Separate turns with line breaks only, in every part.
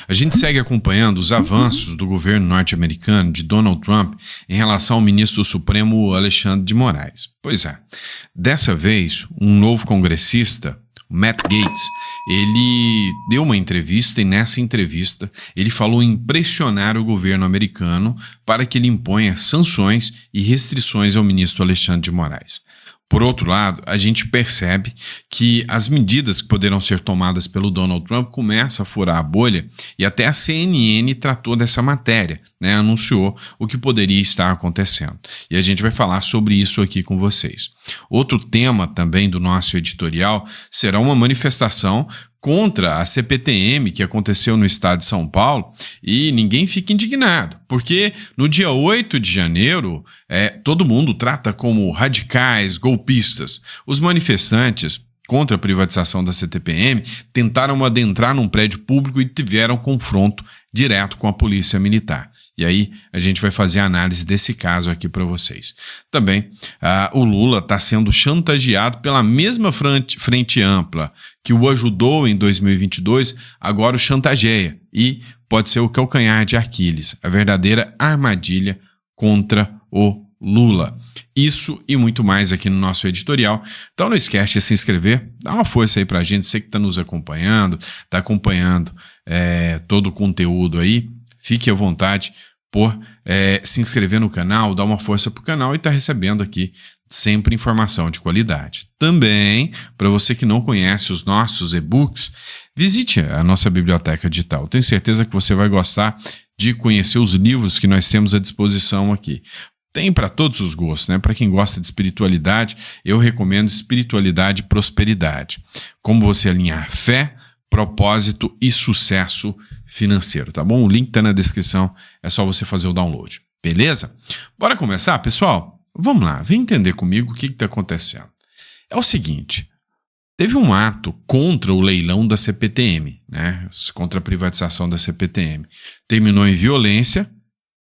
A gente segue acompanhando os avanços do governo norte-americano de Donald Trump em relação ao ministro Supremo Alexandre de Moraes. Pois é, dessa vez, um novo congressista, Matt Gaetz, ele deu uma entrevista e nessa entrevista ele falou em pressionar o governo americano para que ele imponha sanções e restrições ao ministro Alexandre de Moraes. Por outro lado, a gente percebe que as medidas que poderão ser tomadas pelo Donald Trump começam a furar a bolha e até a CNN tratou dessa matéria, anunciou o que poderia estar acontecendo. E a gente vai falar sobre isso aqui com vocês. Outro tema também do nosso editorial será uma manifestação contra a CPTM que aconteceu no estado de São Paulo e ninguém fica indignado, porque no dia 8 de janeiro todo mundo trata como radicais, golpistas. Os manifestantes contra a privatização da CPTM tentaram adentrar num prédio público e tiveram confronto direto com a polícia militar. E aí a gente vai fazer a análise desse caso aqui para vocês. Também o Lula está sendo chantageado pela mesma frente ampla que o ajudou em 2022, agora o chantageia e pode ser o calcanhar de Aquiles, a verdadeira armadilha contra o Lula. Isso e muito mais aqui no nosso editorial. Então não esquece de se inscrever, dá uma força aí pra gente, você que está nos acompanhando, está acompanhando todo o conteúdo aí, fique à vontade por se inscrever no canal, dar uma força pro canal e tá recebendo aqui sempre informação de qualidade. Também, para você que não conhece os nossos e-books, visite a nossa biblioteca digital. Tenho certeza que você vai gostar de conhecer os livros que nós temos à disposição aqui. Tem para todos os gostos, Para quem gosta de espiritualidade, eu recomendo Espiritualidade e Prosperidade. Como você alinhar fé, propósito e sucesso financeiro, tá bom? O link tá na descrição, é só você fazer o download, beleza? Bora começar, pessoal? Vamos lá, vem entender comigo o que está acontecendo. É o seguinte, teve um ato contra o leilão da CPTM, contra a privatização da CPTM. Terminou em violência,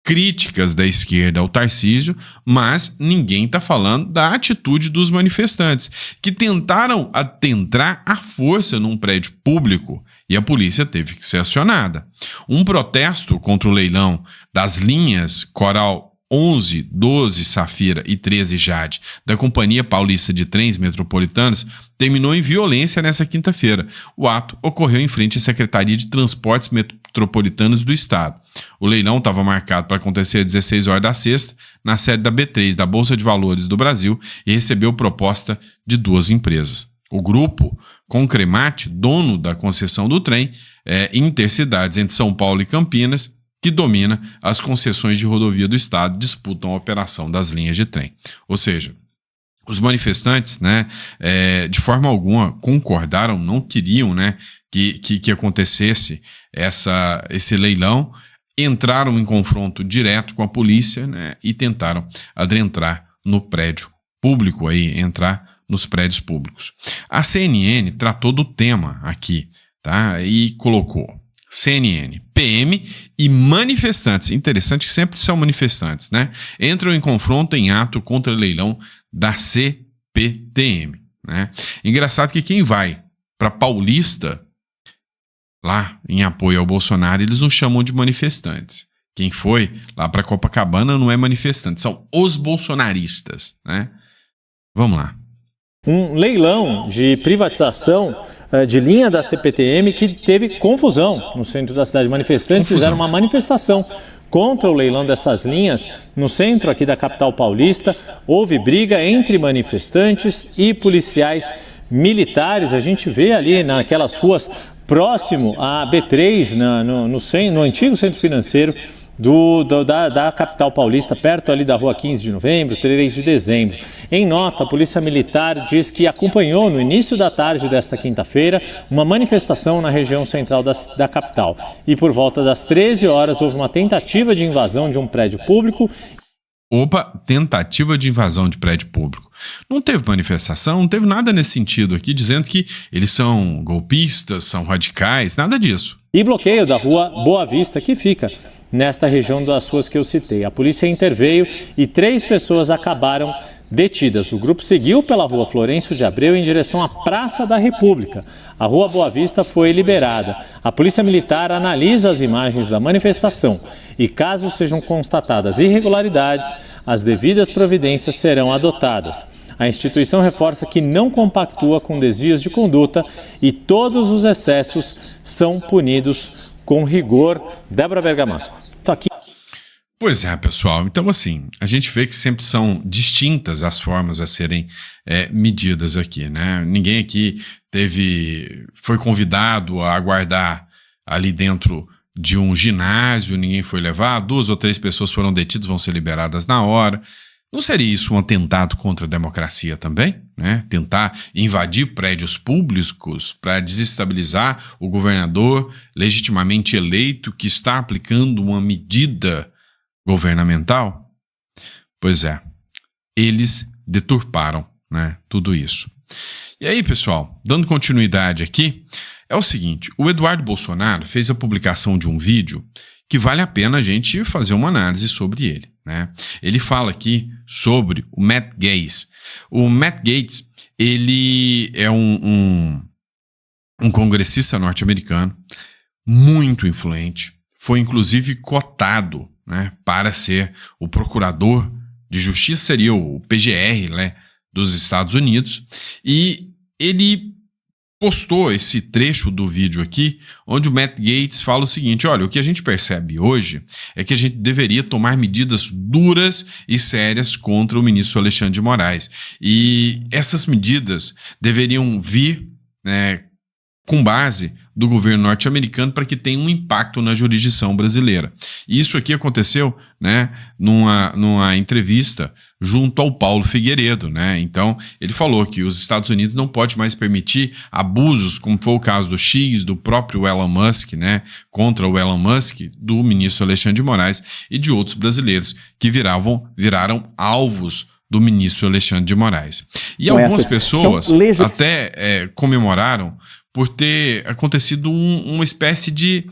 críticas da esquerda ao Tarcísio, mas ninguém está falando da atitude dos manifestantes, que tentaram adentrar à força num prédio público e a polícia teve que ser acionada. Um protesto contra o leilão das linhas Coral 11, 12 Safira e 13 Jade da Companhia Paulista de Trens Metropolitanos terminou em violência nessa quinta-feira. O ato ocorreu em frente à Secretaria de Transportes Metropolitanos do Estado. O leilão estava marcado para acontecer às 16 horas da sexta, na sede da B3, da Bolsa de Valores do Brasil, e recebeu proposta de duas empresas. O grupo Concremate, dono da concessão do trem Intercidades entre São Paulo e Campinas, que domina as concessões de rodovia do estado, disputam a operação das linhas de trem. Ou seja, os manifestantes, de forma alguma concordaram, não queriam, que acontecesse esse leilão, entraram em confronto direto com a polícia, e tentaram adentrar no prédio público, entrar nos prédios públicos. A CNN tratou do tema aqui, e colocou CNN, PM e manifestantes, interessante que sempre são manifestantes, entram em confronto em ato contra leilão da CPTM. Engraçado que quem vai para Paulista, lá em apoio ao Bolsonaro, eles não chamam de manifestantes. Quem foi lá para Copacabana não é manifestante, são os bolsonaristas. Vamos lá.
Um leilão de privatização de linha da CPTM que teve confusão no centro da cidade. Manifestantes fizeram uma manifestação contra o leilão dessas linhas no centro aqui da capital paulista. Houve briga entre manifestantes e policiais militares. A gente vê ali naquelas ruas próximo à B3, no antigo centro financeiro da capital paulista, perto ali da rua 15 de novembro, 3 de dezembro. Em nota, a Polícia Militar diz que acompanhou no início da tarde desta quinta-feira uma manifestação na região central da capital. E por volta das 13 horas houve uma tentativa de invasão de um prédio público.
Tentativa de invasão de prédio público. Não teve manifestação, não teve nada nesse sentido aqui, dizendo que eles são golpistas, são radicais, nada disso.
E bloqueio da rua Boa Vista, que fica nesta região das ruas que eu citei. A polícia interveio e 3 pessoas acabaram detidas. O grupo seguiu pela rua Florencio de Abreu em direção à Praça da República. A rua Boa Vista foi liberada. A Polícia Militar analisa as imagens da manifestação e, caso sejam constatadas irregularidades, as devidas providências serão adotadas. A instituição reforça que não compactua com desvios de conduta e todos os excessos são punidos com rigor. Débora Bergamasco. Estou aqui.
Pois é, pessoal. Então, assim, a gente vê que sempre são distintas as formas a serem medidas aqui, né? Ninguém aqui foi convidado a aguardar ali dentro de um ginásio, ninguém foi levado, 2 ou 3 pessoas foram detidas, vão ser liberadas na hora. Não seria isso um atentado contra a democracia também, né? Tentar invadir prédios públicos para desestabilizar o governador legitimamente eleito que está aplicando uma medida governamental? Pois é, eles deturparam, né, tudo isso. E aí, pessoal, dando continuidade aqui, é o seguinte, o Eduardo Bolsonaro fez a publicação de um vídeo que vale a pena a gente fazer uma análise sobre ele, né? Ele fala aqui sobre o Matt Gaetz. O Matt Gaetz, ele é um congressista norte-americano muito influente, foi inclusive cotado, né, para ser o procurador de justiça, seria o PGR, né, dos Estados Unidos, e ele postou esse trecho do vídeo aqui, onde o Matt Gaetz fala o seguinte: olha, o que a gente percebe hoje é que a gente deveria tomar medidas duras e sérias contra o ministro Alexandre de Moraes, e essas medidas deveriam vir, né, com base do governo norte-americano para que tenha um impacto na jurisdição brasileira. E isso aqui aconteceu, né, numa entrevista junto ao Paulo Figueiredo, né? Então, ele falou que os Estados Unidos não pode mais permitir abusos, como foi o caso do X, do próprio Elon Musk, né, contra o Elon Musk, do ministro Alexandre de Moraes e de outros brasileiros que viraram alvos do ministro Alexandre de Moraes. E algumas pessoas até comemoraram por ter acontecido uma espécie de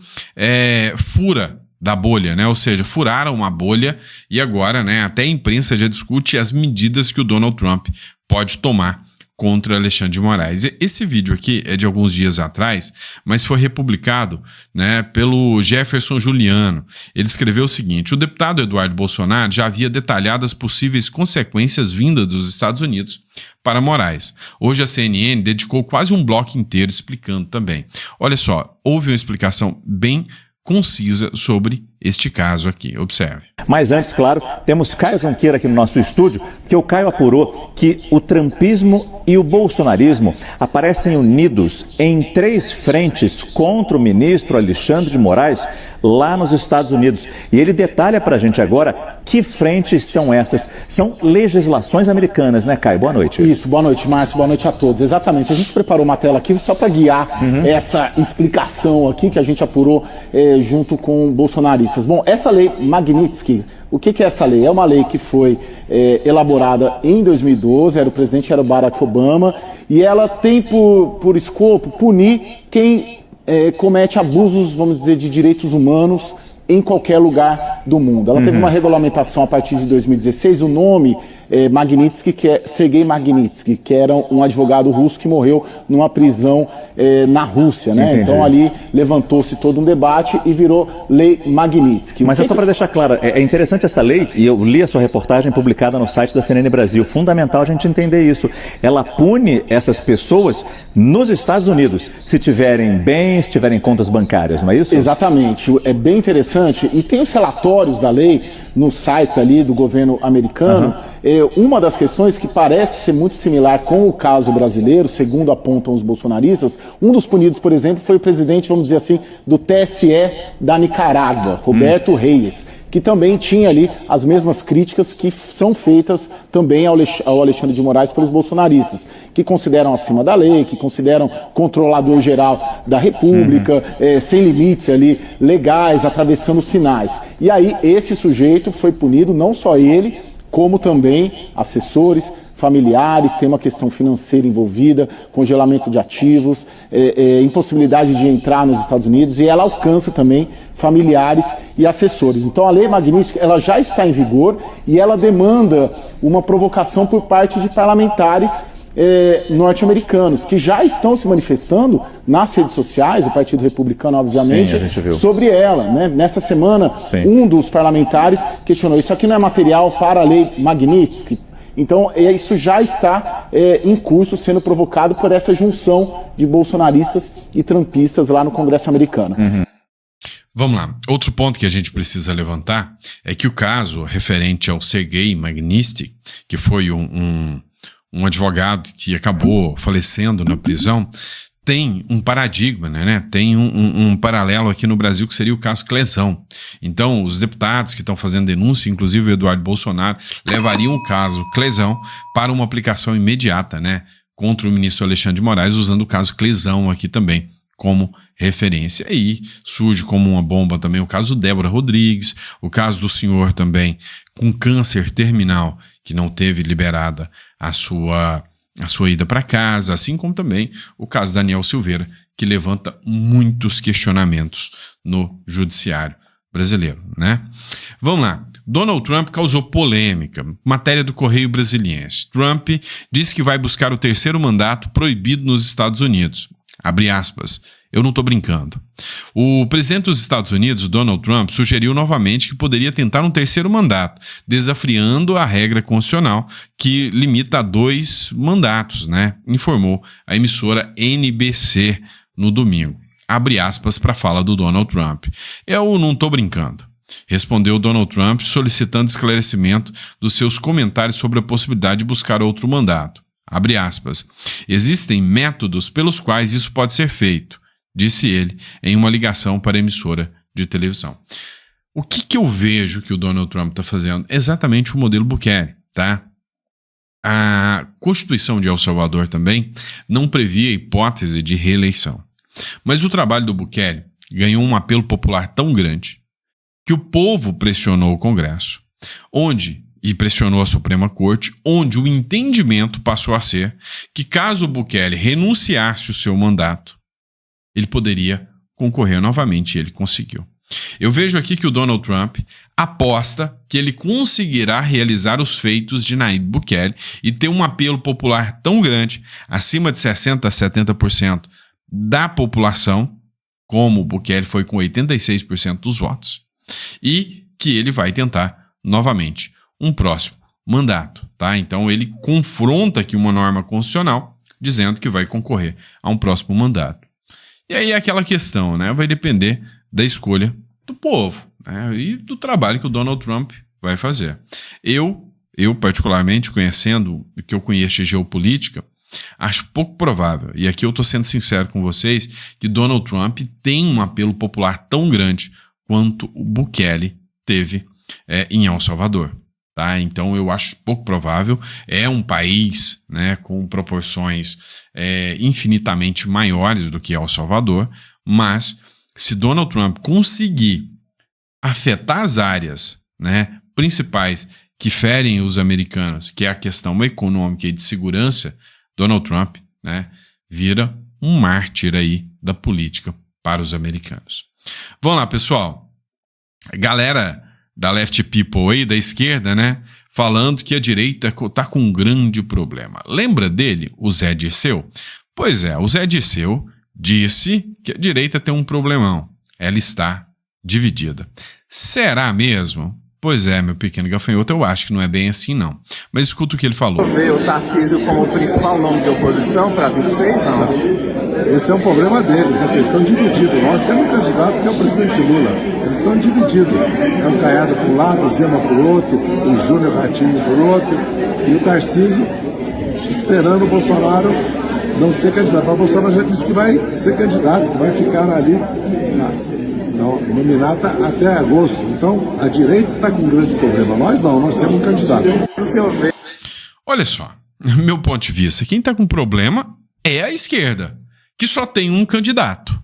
fura da bolha, né? Ou seja, furaram uma bolha e agora, né, até a imprensa já discute as medidas que o Donald Trump pode tomar contra Alexandre de Moraes. Esse vídeo aqui é de alguns dias atrás, mas foi republicado, né, pelo Jefferson Juliano. Ele escreveu o seguinte: o deputado Eduardo Bolsonaro já havia detalhado as possíveis consequências vindas dos Estados Unidos para Moraes. Hoje a CNN dedicou quase um bloco inteiro explicando também. Olha só, houve uma explicação bem concisa sobre este caso aqui. Observe.
Mas antes, claro, temos Caio Junqueira aqui no nosso estúdio, que o Caio apurou que o trumpismo e o bolsonarismo aparecem unidos em 3 frentes contra o ministro Alexandre de Moraes lá nos Estados Unidos. E ele detalha pra gente agora que frentes são essas. São legislações americanas, né, Caio? Boa noite.
Isso, boa noite, Márcio, boa noite a todos. Exatamente, a gente preparou uma tela aqui só para guiar essa explicação aqui que a gente apurou junto com bolsonaristas. Bom, essa lei Magnitsky, o que é essa lei? É uma lei que foi elaborada em 2012, o presidente era o Barack Obama, e ela tem por escopo punir quem comete abusos, vamos dizer, de direitos humanos em qualquer lugar do mundo. Ela teve uma regulamentação a partir de 2016, o nome Magnitsky, que é Sergei Magnitsky, que era um advogado russo que morreu numa prisão na Rússia, né? Entendi. Então ali levantou-se todo um debate e virou Lei Magnitsky.
Mas só para deixar claro, é interessante essa lei, e eu li a sua reportagem publicada no site da CNN Brasil, fundamental a gente entender isso. Ela pune essas pessoas nos Estados Unidos, se tiverem bens, se tiverem contas bancárias, não é isso?
Exatamente, é bem interessante, e tem os relatórios da lei nos sites ali do governo americano. Uma das questões que parece ser muito similar com o caso brasileiro, segundo apontam os bolsonaristas, um dos punidos, por exemplo, foi o presidente, vamos dizer assim, do TSE da Nicarágua, Roberto Reyes, que também tinha ali as mesmas críticas que são feitas também ao Alexandre de Moraes pelos bolsonaristas, que consideram acima da lei, que consideram controlador geral da República, sem limites ali legais, atravessando sinais. E aí esse sujeito foi punido, não só ele, como também assessores, familiares, tem uma questão financeira envolvida, congelamento de ativos, impossibilidade de entrar nos Estados Unidos, e ela alcança também familiares e assessores. Então a lei Magnitsky, ela já está em vigor e ela demanda uma provocação por parte de parlamentares norte-americanos, que já estão se manifestando nas redes sociais, o Partido Republicano, obviamente, sobre ela, né? Nessa semana, um dos parlamentares questionou: isso aqui não é material para a lei Magnitsky? Então, isso já está em curso, sendo provocado por essa junção de bolsonaristas e trumpistas lá no Congresso americano.
Vamos lá. Outro ponto que a gente precisa levantar é que o caso referente ao Sergei Magnitsky, que foi um advogado que acabou falecendo na prisão, tem um paradigma, né? Tem um paralelo aqui no Brasil, que seria o caso Clesão. Então, os deputados que estão fazendo denúncia, inclusive o Eduardo Bolsonaro, levariam o caso Clesão para uma aplicação imediata, né, contra o ministro Alexandre de Moraes, usando o caso Clesão aqui também como referência. Aí surge como uma bomba também o caso Débora Rodrigues, o caso do senhor também com câncer terminal, que não teve liberada a sua ida para casa, assim como também o caso Daniel Silveira, que levanta muitos questionamentos no judiciário brasileiro, né? Vamos lá. Donald Trump causou polêmica. Matéria do Correio Brasiliense. Trump disse que vai buscar o terceiro mandato proibido nos Estados Unidos. Abre aspas. Eu não estou brincando. O presidente dos Estados Unidos, Donald Trump, sugeriu novamente que poderia tentar um terceiro mandato, desafiando a regra constitucional que limita a 2 mandatos, né? Informou a emissora NBC no domingo. Abre aspas para a fala do Donald Trump. Eu não estou brincando, respondeu Donald Trump, solicitando esclarecimento dos seus comentários sobre a possibilidade de buscar outro mandato. Abre aspas. Existem métodos pelos quais isso pode ser feito, disse ele em uma ligação para a emissora de televisão. O que eu vejo que o Donald Trump está fazendo? Exatamente o modelo Bukele, tá? A Constituição de El Salvador também não previa hipótese de reeleição. Mas o trabalho do Bukele ganhou um apelo popular tão grande que o povo pressionou o Congresso, e pressionou a Suprema Corte, onde o entendimento passou a ser que, caso o Bukele renunciasse o seu mandato, ele poderia concorrer novamente, e ele conseguiu. Eu vejo aqui que o Donald Trump aposta que ele conseguirá realizar os feitos de Nayib Bukele e ter um apelo popular tão grande, acima de 60% a 70% da população, como o Bukele foi com 86% dos votos, e que ele vai tentar novamente um próximo mandato, tá? Então ele confronta aqui uma norma constitucional dizendo que vai concorrer a um próximo mandato. E aí aquela questão, né? Vai depender da escolha do povo, né? E do trabalho que o Donald Trump vai fazer. Eu particularmente, conhecendo o que eu conheço de geopolítica, acho pouco provável, e aqui eu estou sendo sincero com vocês, que Donald Trump tem um apelo popular tão grande quanto o Bukele teve em El Salvador. Tá? Então eu acho pouco provável. É um país, né, com proporções infinitamente maiores do que El Salvador, mas se Donald Trump conseguir afetar as áreas, né, principais que ferem os americanos, que é a questão econômica e de segurança, Donald Trump, né, vira um mártir aí da política para os americanos. Vamos lá, pessoal. Galera da Left People aí, da esquerda, né, falando que a direita está com um grande problema. Lembra dele, o Zé Dirceu? Pois é, o Zé Dirceu disse que a direita tem um problemão. Ela está dividida. Será mesmo? Pois é, meu pequeno gafanhoto, eu acho que não é bem assim, não. Mas escuta o que ele falou.
Vê o Tarcísio como o principal nome de oposição para 26, não?
Esse é um problema deles, né? Eles estão divididos. Nós temos um candidato que é o presidente Lula. Eles estão divididos. É um Caiado para um lado, o Zema para o outro, o Júnior Ratinho para o outro, e o Tarcísio esperando o Bolsonaro não ser candidato. Mas o Bolsonaro já disse que vai ser candidato, que vai ficar ali na nominata até agosto. Então, a direita está com um grande problema. Nós não, nós temos um candidato.
Olha só, meu ponto de vista, quem está com problema é a esquerda, que só tem um candidato.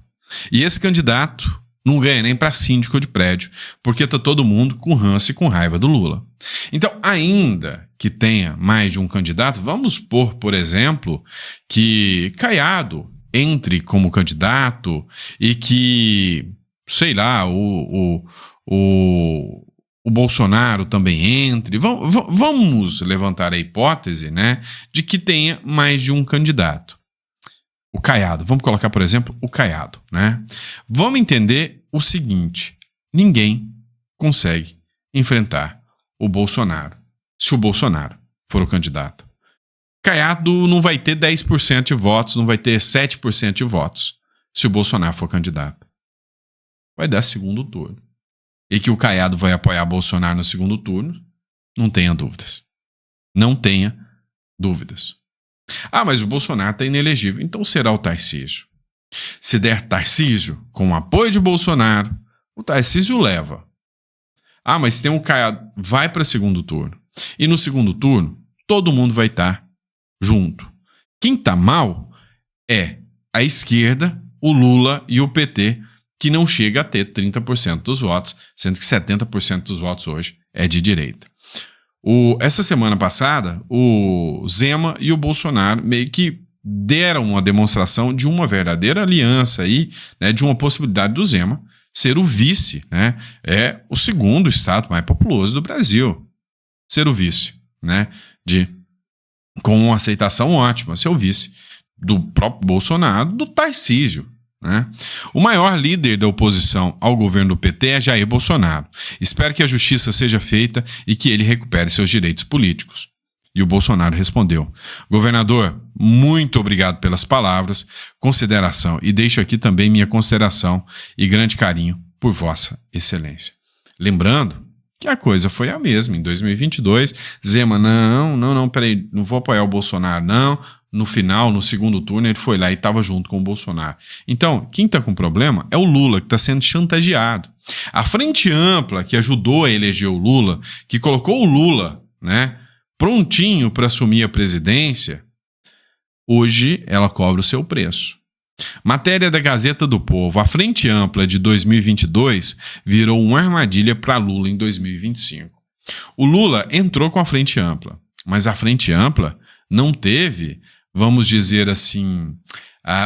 E esse candidato Não ganha nem para síndico de prédio, porque tá todo mundo com ranço e com raiva do Lula. Então, ainda que tenha mais de um candidato, vamos supor, por exemplo, que Caiado entre como candidato e que, sei lá, o Bolsonaro também entre. Vamos levantar a hipótese, né, de que tenha mais de um candidato. O Caiado, vamos colocar, por exemplo, o Caiado, né? Vamos entender o seguinte: ninguém consegue enfrentar o Bolsonaro se o Bolsonaro for o candidato. Caiado não vai ter 10% de votos, não vai ter 7% de votos se o Bolsonaro for candidato. Vai dar segundo turno. E que o Caiado vai apoiar Bolsonaro no segundo turno, não tenha dúvidas. Não tenha dúvidas. Ah, mas o Bolsonaro está inelegível, então será o Tarcísio. Se der Tarcísio com o apoio de Bolsonaro, o Tarcísio leva. Ah, mas tem um Caiado, vai para segundo turno. E no segundo turno, todo mundo vai estar junto. Quem está mal é a esquerda, o Lula e o PT, que não chega a ter 30% dos votos, sendo que 70% dos votos hoje é de direita. Essa semana passada, o Zema e o Bolsonaro meio que deram uma demonstração de uma verdadeira aliança aí, né, de uma possibilidade do Zema ser o vice, né? É o segundo estado mais populoso do Brasil. Ser o vice, né? Com uma aceitação ótima, ser o vice do próprio Bolsonaro, do Tarcísio, né? O maior líder da oposição ao governo do PT é Jair Bolsonaro. Espero que a justiça seja feita e que ele recupere seus direitos políticos. E o Bolsonaro respondeu: governador, muito obrigado pelas palavras, consideração, e deixo aqui também minha consideração e grande carinho por vossa excelência. Lembrando que a coisa foi a mesma. Em 2022, Zema, peraí, não vou apoiar o Bolsonaro, não. No final, no segundo turno, ele foi lá e estava junto com o Bolsonaro. Então, quem está com problema é o Lula, que está sendo chantageado. A Frente Ampla, que ajudou a eleger o Lula, que colocou o Lula, né, prontinho para assumir a presidência, hoje ela cobra o seu preço. Matéria da Gazeta do Povo: a Frente Ampla de 2022 virou uma armadilha para Lula em 2025. O Lula entrou com a Frente Ampla, mas a Frente Ampla não teve, vamos dizer assim,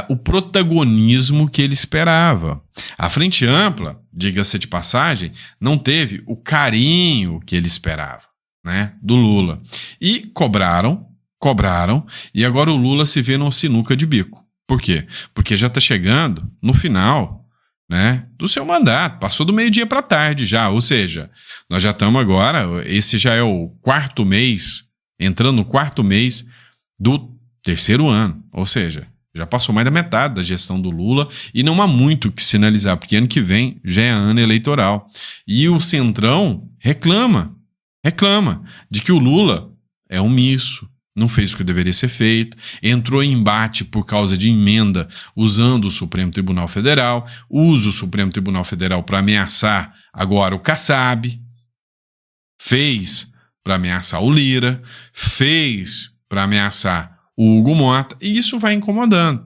o protagonismo que ele esperava. A Frente Ampla, diga-se de passagem, não teve o carinho que ele esperava, né, do Lula. E cobraram, e agora o Lula se vê numa sinuca de bico. Por quê? Porque já está chegando no final, né, do seu mandato. Passou do meio-dia para tarde já, ou seja, nós já estamos agora, esse já é o quarto mês, entrando no quarto mês do terceiro ano, ou seja, já passou mais da metade da gestão do Lula e não há muito o que sinalizar, porque ano que vem já é ano eleitoral. E o Centrão reclama de que o Lula é omisso, não fez o que deveria ser feito, entrou em embate por causa de emenda usando o Supremo Tribunal Federal, usa o Supremo Tribunal Federal para ameaçar agora o Kassab, fez para ameaçar o Lira, fez para ameaçar o Hugo Mota, e isso vai incomodando.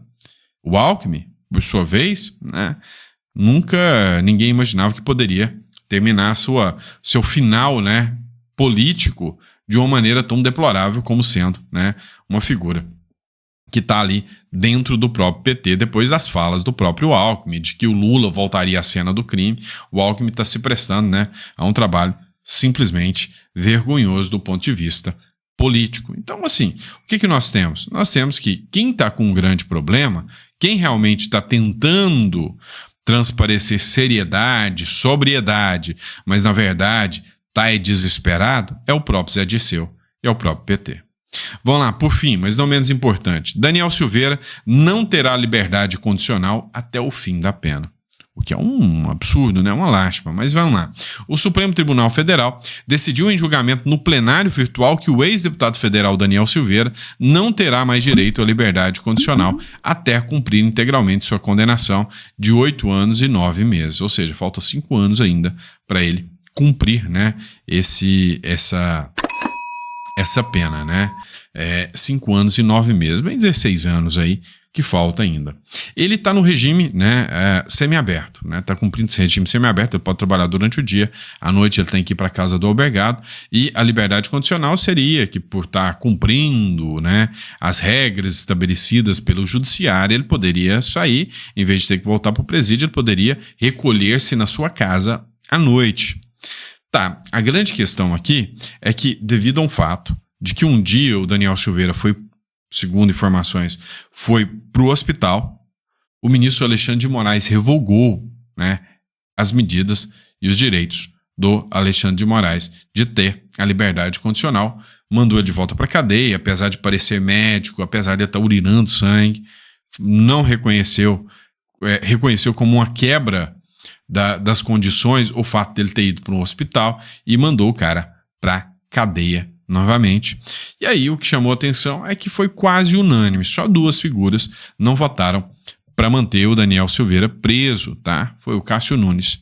O Alckmin, por sua vez, né, nunca ninguém imaginava que poderia terminar seu final, né, político de uma maneira tão deplorável como sendo, né, uma figura que está ali dentro do próprio PT, depois das falas do próprio Alckmin, de que o Lula voltaria à cena do crime. O Alckmin está se prestando, né, a um trabalho simplesmente vergonhoso do ponto de vista político. Então, assim, o que nós temos? Nós temos que quem está com um grande problema, quem realmente está tentando transparecer seriedade, sobriedade, mas na verdade está desesperado, é o próprio Zé Dirceu e é o próprio PT. Vamos lá, por fim, mas não menos importante, Daniel Silveira não terá liberdade condicional até o fim da pena. O que é um absurdo, né? Uma lástima, mas vamos lá. O Supremo Tribunal Federal decidiu em julgamento no plenário virtual que o ex-deputado federal Daniel Silveira não terá mais direito à liberdade condicional até cumprir integralmente sua condenação de 8 anos e 9 meses. Ou seja, faltam 5 anos ainda para ele cumprir, né, essa pena, né? 5 anos e 9 meses, bem 16 anos aí que falta ainda. Ele está no regime, né, semiaberto, né, está cumprindo esse regime semiaberto, ele pode trabalhar durante o dia, à noite ele tem que ir para a casa do albergado, e a liberdade condicional seria que, por estar cumprindo, né, as regras estabelecidas pelo judiciário, ele poderia sair, em vez de ter que voltar para o presídio, ele poderia recolher-se na sua casa à noite. Tá, a grande questão aqui é que, devido a um fato de que um dia o Daniel Silveira foi, segundo informações, foi para o hospital, o ministro Alexandre de Moraes revogou, né, as medidas e os direitos do Alexandre de Moraes de ter a liberdade condicional, mandou ele de volta para a cadeia, apesar de parecer médico, apesar de estar urinando sangue, não reconheceu como uma quebra das condições o fato dele ter ido para um hospital e mandou o cara para a cadeia novamente. E aí o que chamou a atenção é que foi quase unânime, só 2 figuras não votaram para manter o Daniel Silveira preso, tá? Foi o Cássio Nunes,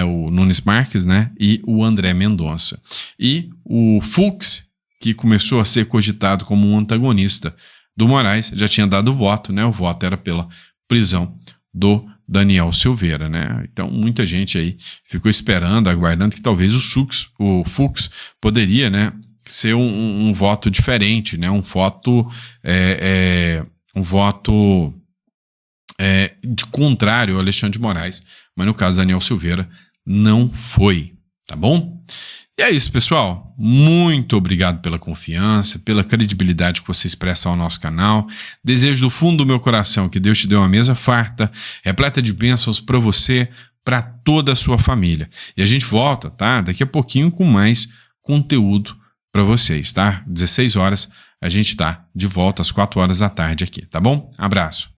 o Nunes Marques, né? E o André Mendonça. E o Fux, que começou a ser cogitado como um antagonista do Moraes, já tinha dado voto, né? O voto era pela prisão do Daniel Silveira, né? Então muita gente aí ficou esperando, aguardando que talvez o Fux poderia, né, ser um voto diferente, né? Um voto de contrário ao Alexandre de Moraes, mas no caso do Daniel Silveira não foi, tá bom? E é isso, pessoal. Muito obrigado pela confiança, pela credibilidade que você expressa ao nosso canal. Desejo do fundo do meu coração que Deus te dê uma mesa farta, repleta de bênçãos para você, para toda a sua família. E a gente volta, tá? Daqui a pouquinho com mais conteúdo para vocês, tá? 16 horas a gente tá de volta às 4 horas da tarde aqui, tá bom? Abraço.